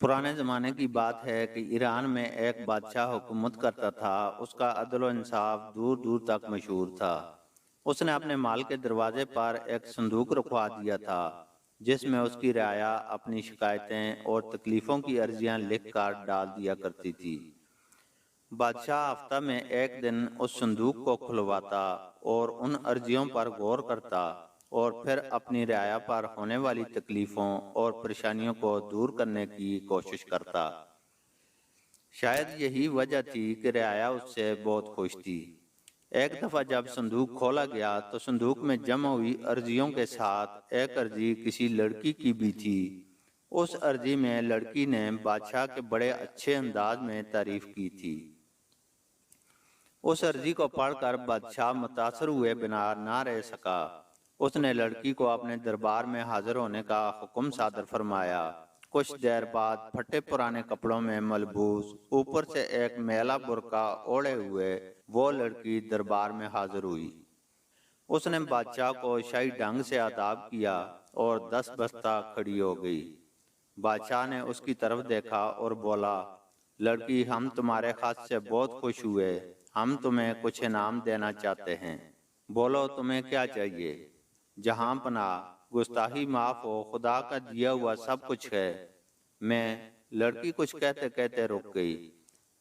पुराने ज़माने की बात है कि ईरान में एक बादशाह हुकूमत करता था। उसका अदल और इंसाफ दूर दूर तक मशहूर था। उसने अपने माल के दरवाजे पर एक संदूक रखवा दिया था, जिसमें उसकी रियाया अपनी शिकायतें और तकलीफ़ों की अर्जियां लिख कर डाल दिया करती थी। बादशाह हफ्ता में एक दिन उस संदूक को खुलवाता और उन अर्जियों पर गौर करता और फिर अपनी रियाया पर होने वाली तकलीफों और परेशानियों को दूर करने की कोशिश करता। शायद यही वजह थी कि रियाया उससे बहुत खुश थी। एक दफा जब संदूक खोला गया तो संदूक में जमा हुई अर्जियों के साथ एक अर्जी किसी लड़की की भी थी। उस अर्जी में लड़की ने बादशाह के बड़े अच्छे अंदाज में तारीफ की थी। उस अर्जी को पढ़कर बादशाह मुतासर हुए बिना ना रह सका। उसने लड़की को अपने दरबार में हाजिर होने का हुक्म सादर फरमाया। कुछ देर बाद फटे पुराने कपड़ों में मलबूस, ऊपर से एक मैला बुर्का ओढ़े हुए वो लड़की दरबार में हाजिर हुई। उसने बादशाह को शाही ढंग से आदाब किया और 10 बस्ता खड़ी हो गई। बादशाह ने उसकी तरफ देखा और बोला, लड़की, हम तुम्हारे खत से बहुत खुश हुए। हम तुम्हें कुछ इनाम देना चाहते हैं। बोलो, तुम्हें क्या चाहिए? जहां पनाह, गुस्ताखी माफ हो, खुदा का दिया हुआ सब कुछ है। मैं लड़की कुछ कहते कहते रुक गई।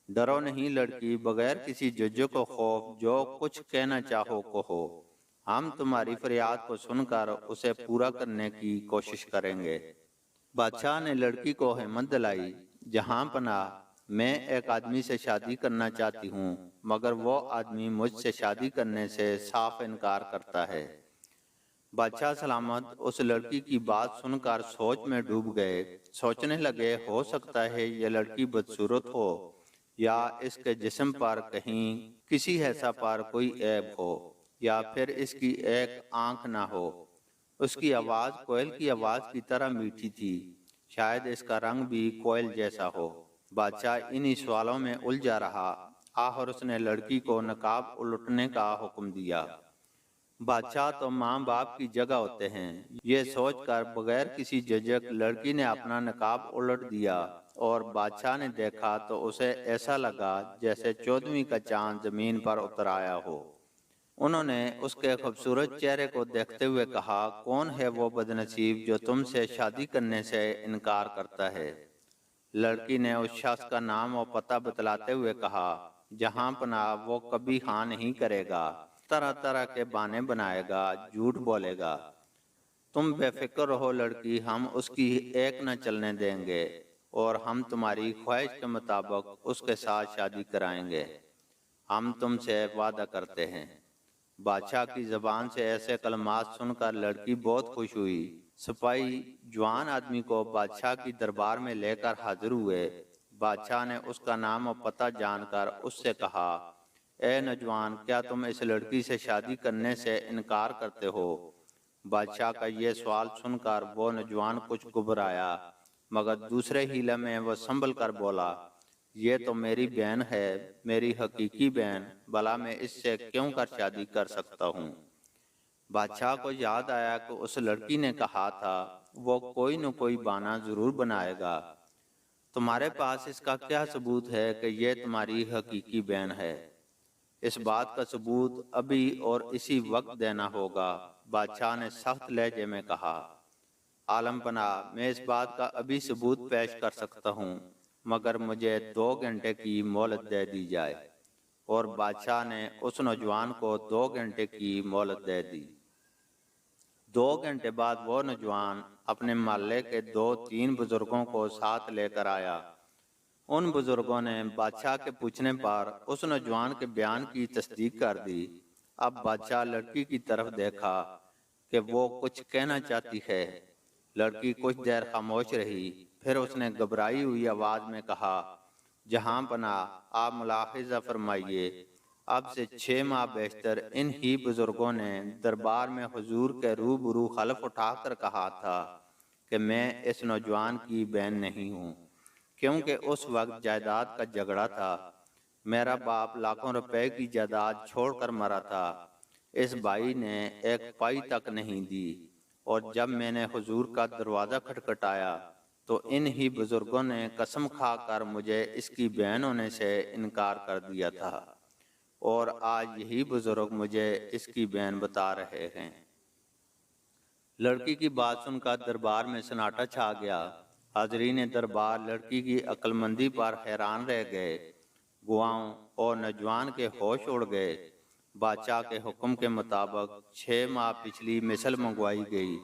डरो नहीं लड़की, बगैर किसी जज्जो को खौफ, जो कुछ कहना चाहो कहो। हम तुम्हारी फरियाद को सुनकर उसे पूरा करने की कोशिश करेंगे। बादशाह ने लड़की को हिम्मत दिलाई। जहां पनाह, मैं एक आदमी से शादी करना चाहती हूँ, मगर वो आदमी मुझसे शादी करने से साफ इनकार करता है। बादशाह सलामत उस लड़की की बात सुनकर सोच में डूब गए। सोचने लगे, हो सकता है ये लड़की बदसूरत हो या इसके जिस्म पर कहीं किसी हिस्सा पर कोई ऐब हो, या फिर इसकी एक आंख ना हो। उसकी आवाज़ कोयल की आवाज़ की तरह मीठी थी। शायद इसका रंग भी कोयल जैसा हो। बादशाह इन्हीं सवालों में उलझा रहा। आखिर उसने लड़की को नकाब उलटने का हुक्म दिया। बादशाह तो माँ बाप की जगह होते हैं। ये सोचकर बगैर किसी झिझक लड़की ने अपना नकाब उलट दिया और बादशाह ने देखा तो उसे ऐसा लगा जैसे 14वीं का चांद जमीन पर उतर आया हो। उन्होंने उसके खूबसूरत चेहरे को देखते हुए कहा, कौन है वो बदनसीब जो तुमसे शादी करने से इनकार करता है? लड़की ने उस शख्स का नाम और पता बतलाते हुए कहा, जहां पनाह, वो कभी हाँ नहीं करेगा, तरह तरह के बहाने बनाएगा, झूठ बोलेगा। तुम बेफिक्र रहो लड़की, हम उसकी एक न चलने देंगे और हम तुम्हारी ख्वाहिश के मुताबिक उसके साथ शादी कराएंगे। हम तुमसे वादा करते हैं। बादशाह की जबान से ऐसे कलमात सुनकर लड़की बहुत खुश हुई। सिपाही जवान आदमी को बादशाह की दरबार में लेकर हाजिर हुए। बादशाह ने उसका नाम और पता जानकर उससे कहा, ए नौजवान, क्या तुम इस लड़की से शादी करने से इनकार करते हो? बादशाह का ये सवाल सुनकर वो नौजवान कुछ घबराया, मगर दूसरे हीले में वो संभल कर बोला, ये तो मेरी बहन है, मेरी हकीकी बहन। भला मैं इससे क्यों कर शादी कर सकता हूँ? बादशाह को याद आया कि उस लड़की ने कहा था वो कोई न कोई बहाना जरूर बनाएगा। तुम्हारे पास इसका क्या सबूत है कि ये तुम्हारी हकीकी बहन है? इस बात का सबूत अभी और इसी वक्त देना होगा, बादशाह ने सख्त लहजे में कहा। आलम पना, मैं इस बात का अभी सबूत पेश कर सकता हूँ, मगर मुझे 2 घंटे की मोहलत दे दी जाए। और बादशाह ने उस नौजवान को 2 घंटे की मोहलत दे दी। 2 घंटे बाद वो नौजवान अपने मोहल्ले के 2-3 बुजुर्गों को साथ लेकर आया। उन बुजुर्गों ने बादशाह के पूछने पर उस नौजवान के बयान की तस्दीक कर दी। अब बादशाह लड़की की तरफ देखा कि वो कुछ कहना चाहती है। लड़की कुछ देर खामोश रही, फिर उसने घबराई हुई आवाज में कहा, जहां पना, आप मुलाहिजा फरमाइए। अब से 6 माह बेशतर इन ही बुजुर्गों ने दरबार में हुजूर के रूबरू हलफ उठाकर कहा था कि मैं इस नौजवान की बहन नहीं हूँ, क्योंकि उस वक्त जायदाद का झगड़ा था। मेरा बाप लाखों रुपए की जायदाद छोड़कर मरा था। इस भाई ने एक पाई तक नहीं दी, और जब मैंने हुजूर का दरवाज़ा खटखटाया تو ان ہی بزرگوں نے قسم کھا کر مجھے اس کی بہن ہونے سے انکار کر دیا تھا، اور آج یہی بزرگ مجھے اس کی بہن بتا رہے ہیں۔ لڑکی کی بات سن کر دربار میں سناٹا چھا گیا۔ حاضرین دربار لڑکی کی عقل مندی پر حیران رہ گئے۔ گواہوں اور نوجوان کے ہوش اڑ گئے۔ بادشاہ کے حکم کے مطابق 6 ماہ پچھلی مثل منگوائی گئی۔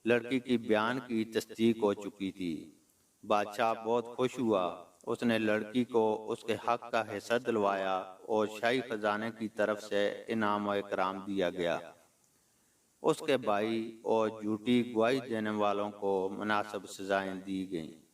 لڑکی کی بیان کی تصدیق ہو چکی تھی۔ بادشاہ بہت خوش ہوا۔ اس نے لڑکی کو اس کے حق کا حصہ دلوایا اور شاہی خزانے کی طرف سے انعام و اکرام دیا گیا۔ اس کے بھائی اور جھوٹی گواہی دینے والوں کو مناسب سزائیں دی گئیں۔